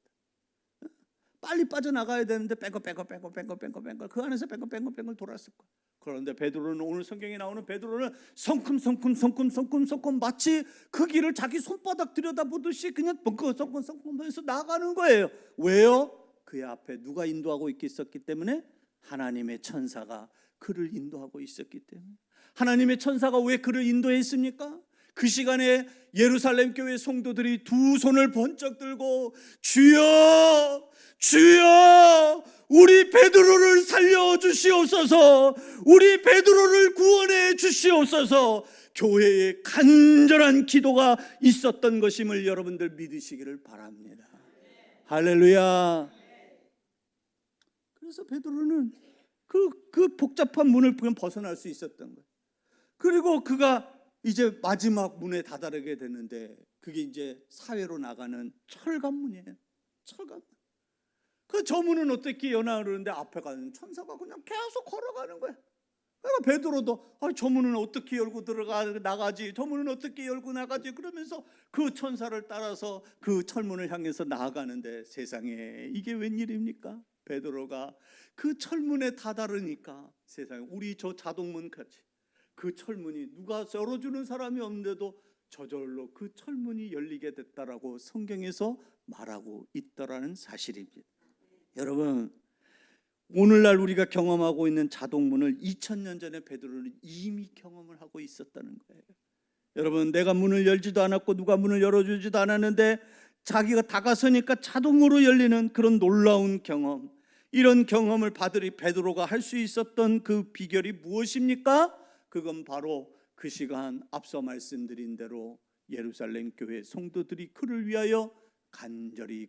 빨리 빠져나가야 되는데 뺑글뺑글 그 안에서 뺑글뺑글 돌았을 거예요. 그런데 베드로는, 오늘 성경에 나오는 베드로는 성큼 마치 그 길을 자기 손바닥 들여다보듯이 그냥 성큼하면서 나가는 거예요. 왜요? 그의 앞에 누가 인도하고 있었기 때문에? 하나님의 천사가 그를 인도하고 있었기 때문에. 하나님의 천사가 왜 그를 인도했습니까? 그 시간에 예루살렘 교회 성도들이 두 손을 번쩍 들고 주여 주여 우리 베드로를 살려주시옵소서, 우리 베드로를 구원해 주시옵소서, 교회에 간절한 기도가 있었던 것임을 여러분들 믿으시기를 바랍니다. 할렐루야. 그래서 베드로는 그 복잡한 문을 그냥 벗어날 수 있었던 거예요. 그리고 그가 이제 마지막 문에 다다르게 됐는데 그게 이제 사회로 나가는 철관문이에요. 철관문. 저 문은 어떻게 여나 그러는데 앞에 가는 천사가 그냥 계속 걸어가는 거예요. 그러니까 베드로도 저 문은 어떻게 열고 나가지, 저 문은 어떻게 열고 나가지 그러면서 그 천사를 따라서 그 철문을 향해서 나아가는데, 세상에 이게 웬일입니까? 베드로가 그 철문에 다다르니까 세상에 우리 저 자동문 같이 그 철문이 누가 열어주는 사람이 없는데도 저절로 그 철문이 열리게 됐다라고 성경에서 말하고 있더라는 사실입니다. 여러분, 오늘날 우리가 경험하고 있는 자동문을 2000년 전에 베드로는 이미 경험을 하고 있었다는 거예요. 여러분, 내가 문을 열지도 않았고 누가 문을 열어주지도 않았는데 자기가 다가서니까 자동으로 열리는 그런 놀라운 경험, 이런 경험을 받으리 베드로가 할 수 있었던 그 비결이 무엇입니까? 그건 바로 그 시간 앞서 말씀드린 대로 예루살렘 교회 성도들이 그를 위하여 간절히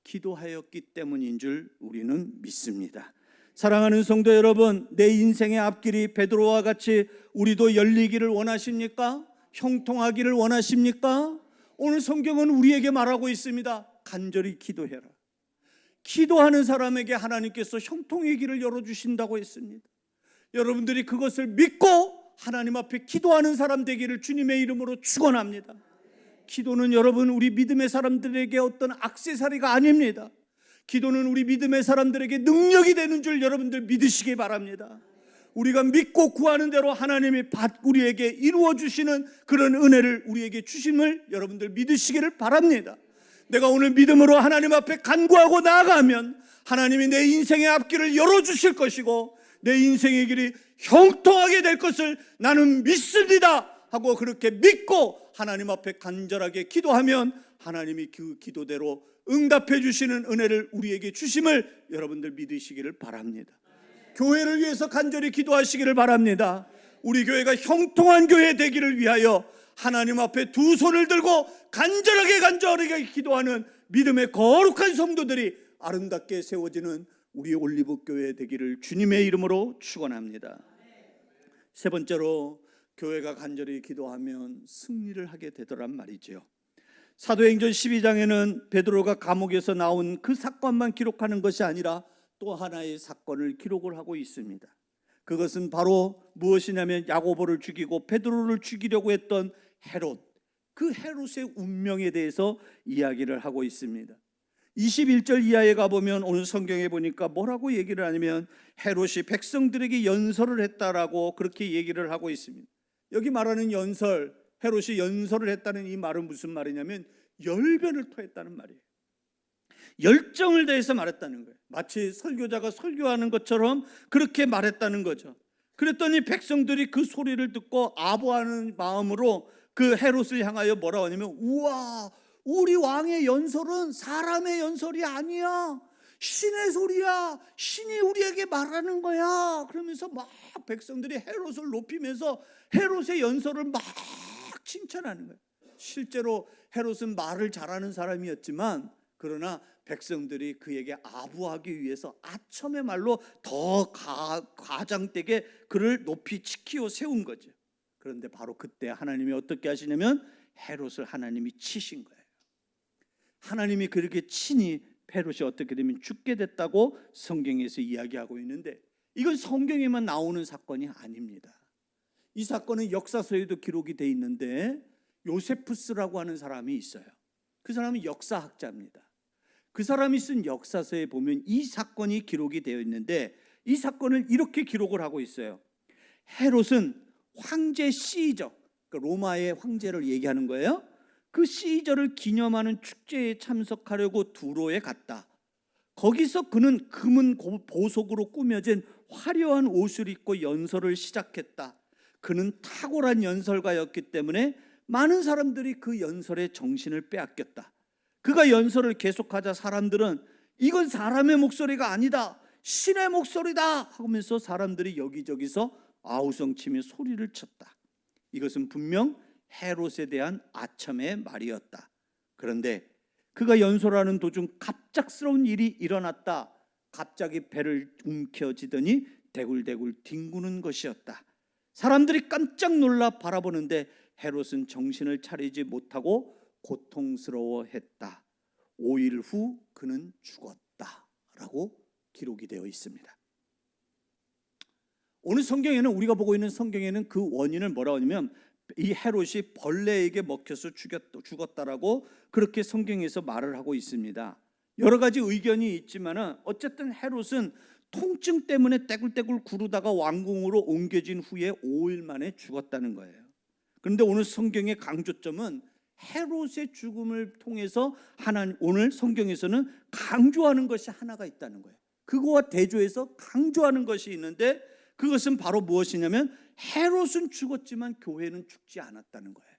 기도하였기 때문인 줄 우리는 믿습니다. 사랑하는 성도 여러분, 내 인생의 앞길이 베드로와 같이 우리도 열리기를 원하십니까? 형통하기를 원하십니까? 오늘 성경은 우리에게 말하고 있습니다. 간절히 기도해라. 기도하는 사람에게 하나님께서 형통의 길을 열어주신다고 했습니다. 여러분들이 그것을 믿고 하나님 앞에 기도하는 사람 되기를 주님의 이름으로 축원합니다. 기도는 여러분 우리 믿음의 사람들에게 어떤 액세서리가 아닙니다. 기도는 우리 믿음의 사람들에게 능력이 되는 줄 여러분들 믿으시기 바랍니다. 우리가 믿고 구하는 대로 하나님이 우리에게 이루어 주시는 그런 은혜를 우리에게 주심을 여러분들 믿으시기를 바랍니다. 내가 오늘 믿음으로 하나님 앞에 간구하고 나아가면 하나님이 내 인생의 앞길을 열어주실 것이고 내 인생의 길이 형통하게 될 것을 나는 믿습니다 하고 그렇게 믿고 하나님 앞에 간절하게 기도하면 하나님이 그 기도대로 응답해 주시는 은혜를 우리에게 주심을 여러분들 믿으시기를 바랍니다. 교회를 위해서 간절히 기도하시기를 바랍니다. 우리 교회가 형통한 교회 되기를 위하여 하나님 앞에 두 손을 들고 간절하게 기도하는 믿음의 거룩한 성도들이 아름답게 세워지는 우리 올리브교회 되기를 주님의 이름으로 축원합니다. 세 번째로, 교회가 간절히 기도하면 승리를 하게 되더란 말이죠. 사도행전 12장에는 베드로가 감옥에서 나온 그 사건만 기록하는 것이 아니라 또 하나의 사건을 기록을 하고 있습니다. 그것은 바로 무엇이냐면 야고보를 죽이고 베드로를 죽이려고 했던 헤롯, 그 헤롯의 운명에 대해서 이야기를 하고 있습니다. 21절 이하에 가보면 오늘 성경에 보니까 뭐라고 얘기를 하냐면 헤롯이 백성들에게 연설을 했다라고 그렇게 얘기를 하고 있습니다. 여기 말하는 연설, 헤롯이 연설을 했다는 이 말은 무슨 말이냐면 열변을 토했다는 말이에요. 열정을 다해서 말했다는 거예요. 마치 설교자가 설교하는 것처럼 그렇게 말했다는 거죠. 그랬더니 백성들이 그 소리를 듣고 아부하는 마음으로 그 헤롯을 향하여 뭐라고 하냐면, 우와, 우리 왕의 연설은 사람의 연설이 아니야, 신의 소리야, 신이 우리에게 말하는 거야. 그러면서 막 백성들이 헤롯을 높이면서 헤롯의 연설을 막 칭찬하는 거예요. 실제로 헤롯은 말을 잘하는 사람이었지만 그러나 백성들이 그에게 아부하기 위해서 아첨의 말로 더 과장되게 그를 높이 지키어 세운 거죠. 그런데 바로 그때 하나님이 어떻게 하시냐면 헤롯을 하나님이 치신 거예요. 하나님이 그렇게 치니 헤롯이 어떻게 되면 죽게 됐다고 성경에서 이야기하고 있는데, 이건 성경에만 나오는 사건이 아닙니다. 이 사건은 역사서에도 기록이 돼 있는데 요세푸스라고 하는 사람이 있어요. 그 사람은 역사학자입니다. 그 사람이 쓴 역사서에 보면 이 사건이 기록이 되어 있는데 이 사건을 이렇게 기록을 하고 있어요. 헤롯은 황제 시저, 그러니까 로마의 황제를 얘기하는 거예요. 그 시저를 기념하는 축제에 참석하려고 두로에 갔다. 거기서 그는 금은 보석으로 꾸며진 화려한 옷을 입고 연설을 시작했다. 그는 탁월한 연설가였기 때문에 많은 사람들이 그 연설의 정신을 빼앗겼다. 그가 연설을 계속하자 사람들은 이건 사람의 목소리가 아니다, 신의 목소리다 하면서 사람들이 여기저기서 아우성치며 소리를 쳤다. 이것은 분명 헤롯에 대한 아첨의 말이었다. 그런데 그가 연설하는 도중 갑작스러운 일이 일어났다. 갑자기 배를 움켜쥐더니 대굴대굴 뒹구는 것이었다. 사람들이 깜짝 놀라 바라보는데 헤롯은 정신을 차리지 못하고 고통스러워했다. 5일 후 그는 죽었다라고 기록이 되어 있습니다. 오늘 성경에는, 우리가 보고 있는 성경에는 그 원인을 뭐라고 하냐면 이 헤롯이 벌레에게 먹혀서 죽었다라고 그렇게 성경에서 말을 하고 있습니다. 여러 가지 의견이 있지만 어쨌든 헤롯은 통증 때문에 떼굴떼굴 구르다가 왕궁으로 옮겨진 후에 5일 만에 죽었다는 거예요. 그런데 오늘 성경의 강조점은 헤롯의 죽음을 통해서 오늘 성경에서는 강조하는 것이 하나가 있다는 거예요. 그거와 대조해서 강조하는 것이 있는데 그것은 바로 무엇이냐면 헤롯은 죽었지만 교회는 죽지 않았다는 거예요.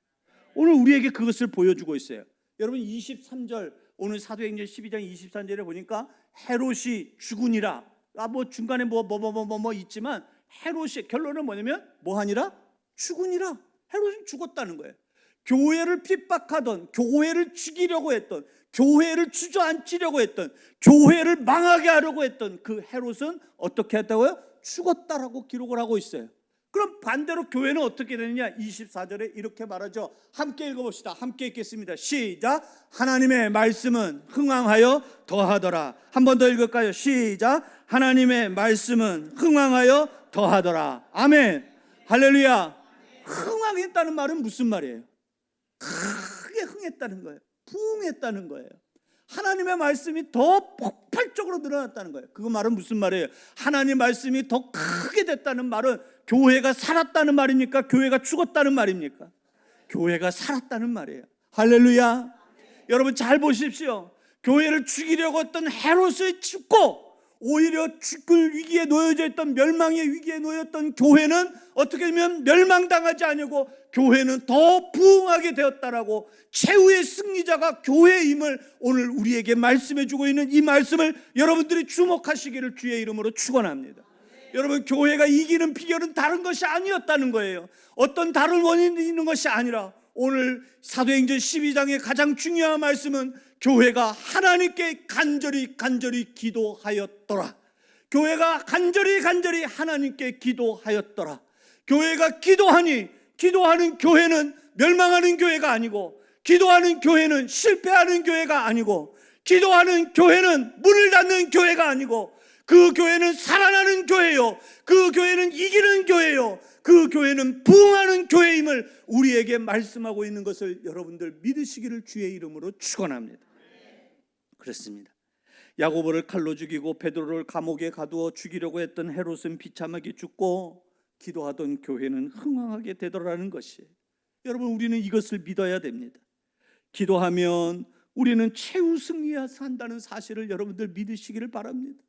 오늘 우리에게 그것을 보여주고 있어요. 여러분 23절, 오늘 사도행전 12장 23절에 보니까 헤롯이 죽으니라. 뭐 중간에 뭐 있지만 헤롯의 결론은 뭐냐면 뭐하니라? 죽으니라. 헤롯은 죽었다는 거예요. 교회를 핍박하던, 교회를 죽이려고 했던, 교회를 주저앉히려고 했던, 교회를 망하게 하려고 했던 그 헤롯은 어떻게 했다고요? 죽었다라고 기록을 하고 있어요. 그럼 반대로 교회는 어떻게 되느냐? 24절에 이렇게 말하죠. 함께 읽어봅시다. 함께 읽겠습니다. 시작. 하나님의 말씀은 흥왕하여 더하더라. 한 번 더 읽을까요? 시작. 하나님의 말씀은 흥왕하여 더하더라. 아멘. 할렐루야. 흥왕했다는 말은 무슨 말이에요? 크게 흥했다는 거예요. 부흥했다는 거예요. 하나님의 말씀이 더 폭발적으로 늘어났다는 거예요. 그 말은 무슨 말이에요? 하나님의 말씀이 더 크게 됐다는 말은 교회가 살았다는 말입니까? 교회가 죽었다는 말입니까? 교회가 살았다는 말이에요. 할렐루야. 여러분 잘 보십시오. 교회를 죽이려고 했던 헤롯이 죽고 오히려 죽을 위기에 놓여져 있던, 멸망의 위기에 놓였던 교회는 어떻게 되면 멸망당하지 않고 교회는 더 부흥하게 되었다라고, 최후의 승리자가 교회임을 오늘 우리에게 말씀해 주고 있는 이 말씀을 여러분들이 주목하시기를 주의 이름으로 축원합니다. 여러분 교회가 이기는 비결은 다른 것이 아니었다는 거예요. 어떤 다른 원인이 있는 것이 아니라 오늘 사도행전 12장의 가장 중요한 말씀은 교회가 하나님께 간절히 기도하였더라. 교회가 간절히 하나님께 기도하였더라. 교회가 기도하니, 기도하는 교회는 멸망하는 교회가 아니고, 기도하는 교회는 실패하는 교회가 아니고, 기도하는 교회는 문을 닫는 교회가 아니고, 그 교회는 살아나는 교회요, 그 교회는 이기는 교회요, 그 교회는 부흥하는 교회임을 우리에게 말씀하고 있는 것을 여러분들 믿으시기를 주의 이름으로 축원합니다. 그렇습니다. 야고보를 칼로 죽이고 베드로를 감옥에 가두어 죽이려고 했던 헤롯은 비참하게 죽고, 기도하던 교회는 흥왕하게 되더라는 것이에요. 여러분, 우리는 이것을 믿어야 됩니다. 기도하면 우리는 최우승리해서 한다는 사실을 여러분들 믿으시기를 바랍니다.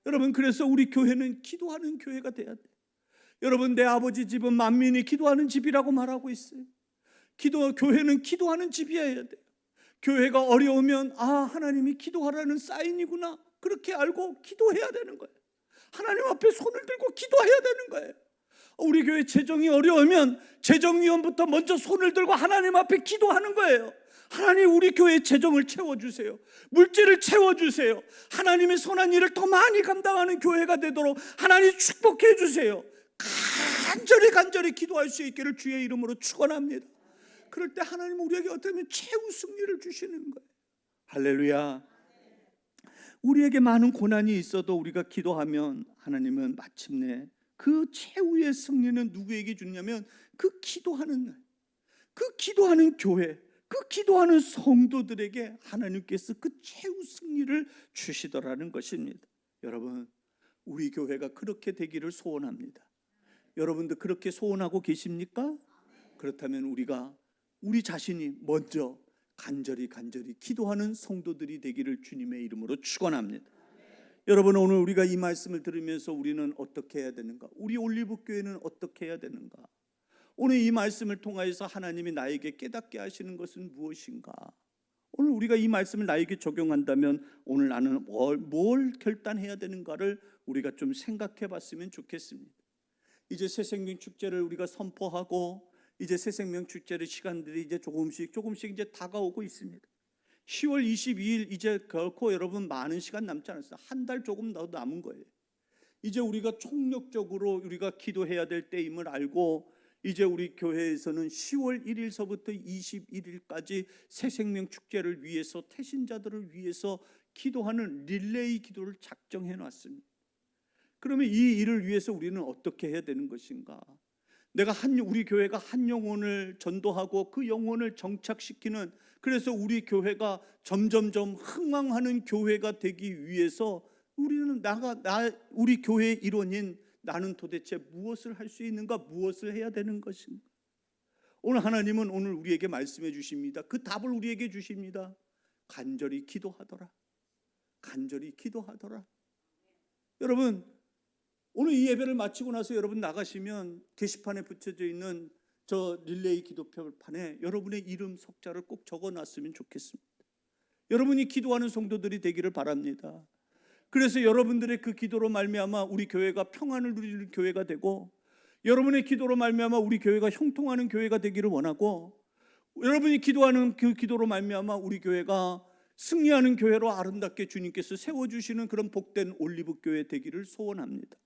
여러분, 그래서 우리 교회는 기도하는 교회가 돼야 돼요. 여러분, 내 아버지 집은 만민이 기도하는 집이라고 말하고 있어요. 교회는 기도하는 집이어야 돼요. 교회가 어려우면 하나님이 기도하라는 사인이구나, 그렇게 알고 기도해야 되는 거예요. 하나님 앞에 손을 들고 기도해야 되는 거예요. 우리 교회 재정이 어려우면 재정위원부터 먼저 손을 들고 하나님 앞에 기도하는 거예요. 하나님, 우리 교회의 재정을 채워주세요. 물질을 채워주세요. 하나님의 선한 일을 더 많이 감당하는 교회가 되도록 하나님 축복해 주세요. 간절히 기도할 수 있기를 주의 이름으로 축원합니다. 그럴 때 하나님은 우리에게 어떻게 최후 승리를 주시는 거예요. 할렐루야. 우리에게 많은 고난이 있어도 우리가 기도하면 하나님은 마침내 그 최후의 승리는 누구에게 주냐면 그 기도하는 날, 그 기도하는 교회, 그 기도하는 성도들에게 하나님께서 그 최후 승리를 주시더라는 것입니다. 여러분, 우리 교회가 그렇게 되기를 소원합니다. 여러분들 그렇게 소원하고 계십니까? 그렇다면 우리 자신이 먼저 간절히 기도하는 성도들이 되기를 주님의 이름으로 축원합니다. 여러분, 오늘 우리가 이 말씀을 들으면서 우리는 어떻게 해야 되는가? 우리 올리브교회는 어떻게 해야 되는가? 오늘 이 말씀을 통하여서 하나님이 나에게 깨닫게 하시는 것은 무엇인가? 오늘 우리가 이 말씀을 나에게 적용한다면 오늘 나는 뭘 결단해야 되는가를 우리가 좀 생각해 봤으면 좋겠습니다. 이제 새생명 축제를 우리가 선포하고, 이제 새생명 축제의 시간들이 이제 조금씩 이제 다가오고 있습니다. 10월 22일 이제 결코 여러분 많은 시간 남지 않았어요. 한 달 조금 더 남은 거예요. 이제 우리가 총력적으로 우리가 기도해야 될 때임을 알고, 이제 우리 교회에서는 10월 1일서부터 21일까지 새생명 축제를 위해서, 태신자들을 위해서 기도하는 릴레이 기도를 작정해 놨습니다. 그러면 이 일을 위해서 우리는 어떻게 해야 되는 것인가? 우리 교회가 한 영혼을 전도하고 그 영혼을 정착시키는, 그래서 우리 교회가 점점점 흥왕하는 교회가 되기 위해서 우리는 우리 교회의 일원인 나는 도대체 무엇을 할 수 있는가, 무엇을 해야 되는 것인가? 오늘 하나님은 오늘 우리에게 말씀해 주십니다. 그 답을 우리에게 주십니다. 간절히 기도하더라. 여러분, 오늘 이 예배를 마치고 나서 여러분 나가시면 게시판에 붙여져 있는 저 릴레이 기도표판에 여러분의 이름 석자를 꼭 적어놨으면 좋겠습니다. 여러분이 기도하는 성도들이 되기를 바랍니다. 그래서 여러분들의 그 기도로 말미암아 우리 교회가 평안을 누리는 교회가 되고, 여러분의 기도로 말미암아 우리 교회가 형통하는 교회가 되기를 원하고, 여러분이 기도하는 그 기도로 말미암아 우리 교회가 승리하는 교회로 아름답게 주님께서 세워주시는 그런 복된 올리브 교회 되기를 소원합니다.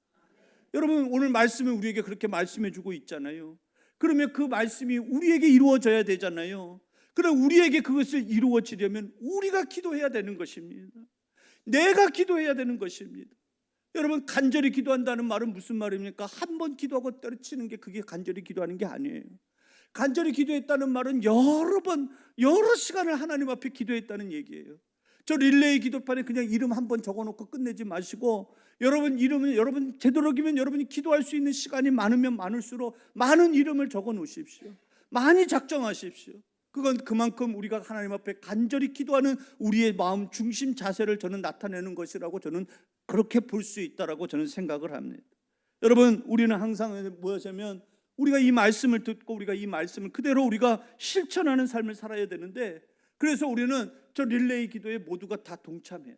여러분, 오늘 말씀을 우리에게 그렇게 말씀해 주고 있잖아요. 그러면 그 말씀이 우리에게 이루어져야 되잖아요. 그럼 우리에게 그것을 이루어지려면 우리가 기도해야 되는 것입니다. 내가 기도해야 되는 것입니다. 여러분, 간절히 기도한다는 말은 무슨 말입니까? 한 번 기도하고 때려치는 게 그게 간절히 기도하는 게 아니에요. 간절히 기도했다는 말은 여러 번, 여러 시간을 하나님 앞에 기도했다는 얘기예요. 저 릴레이 기도판에 그냥 이름 한 번 적어놓고 끝내지 마시고, 여러분 이름은 여러분 되도록이면 여러분이 기도할 수 있는 시간이 많으면 많을수록 많은 이름을 적어 놓으십시오. 많이 작정하십시오. 그건 그만큼 우리가 하나님 앞에 간절히 기도하는 우리의 마음 중심 자세를 저는 나타내는 것이라고 저는 그렇게 볼 수 있다라고 저는 생각을 합니다. 여러분, 우리는 항상 무엇이냐면 우리가 이 말씀을 듣고 우리가 이 말씀을 그대로 우리가 실천하는 삶을 살아야 되는데, 그래서 우리는 저 릴레이 기도에 모두가 다 동참해요.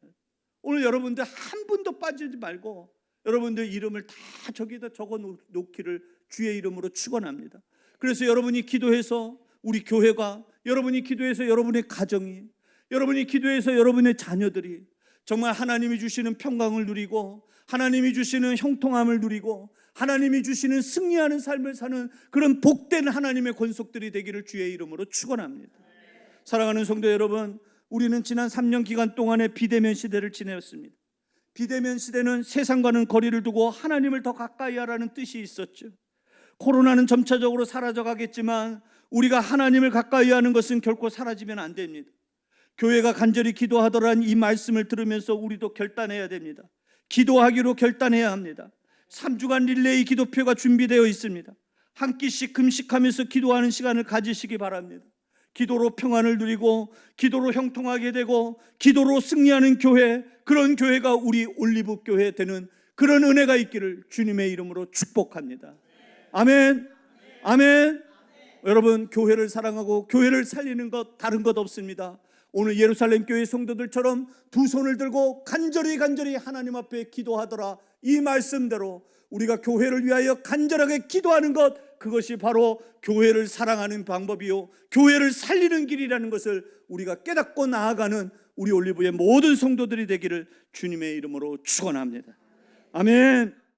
오늘 여러분들 한 분도 빠지지 말고 여러분들 이름을 다 저기다 적어 놓기를 주의 이름으로 축원합니다. 그래서 여러분이 기도해서 우리 교회가, 여러분이 기도해서 여러분의 가정이, 여러분이 기도해서 여러분의 자녀들이 정말 하나님이 주시는 평강을 누리고 하나님이 주시는 형통함을 누리고 하나님이 주시는 승리하는 삶을 사는 그런 복된 하나님의 권속들이 되기를 주의 이름으로 축원합니다. 사랑하는 성도 여러분, 우리는 지난 3년 기간 동안에 비대면 시대를 지내었습니다. 비대면 시대는 세상과는 거리를 두고 하나님을 더 가까이 하라는 뜻이 있었죠. 코로나는 점차적으로 사라져가겠지만 우리가 하나님을 가까이 하는 것은 결코 사라지면 안 됩니다. 교회가 간절히 기도하더란 이 말씀을 들으면서 우리도 결단해야 됩니다. 기도하기로 결단해야 합니다. 3주간 릴레이 기도표가 준비되어 있습니다. 한 끼씩 금식하면서 기도하는 시간을 가지시기 바랍니다. 기도로 평안을 누리고 기도로 형통하게 되고 기도로 승리하는 교회, 그런 교회가 우리 올리브 교회 되는 그런 은혜가 있기를 주님의 이름으로 축복합니다. 아멘. 아멘. 여러분, 교회를 사랑하고 교회를 살리는 것 다른 것 없습니다. 오늘 예루살렘 교회 성도들처럼 두 손을 들고 간절히 하나님 앞에 기도하더라, 이 말씀대로 우리가 교회를 위하여 간절하게 기도하는 것, 그것이 바로 교회를 사랑하는 방법이요 교회를 살리는 길이라는 것을 우리가 깨닫고 나아가는 우리 올리브의 모든 성도들이 되기를 주님의 이름으로 축원합니다. 아멘.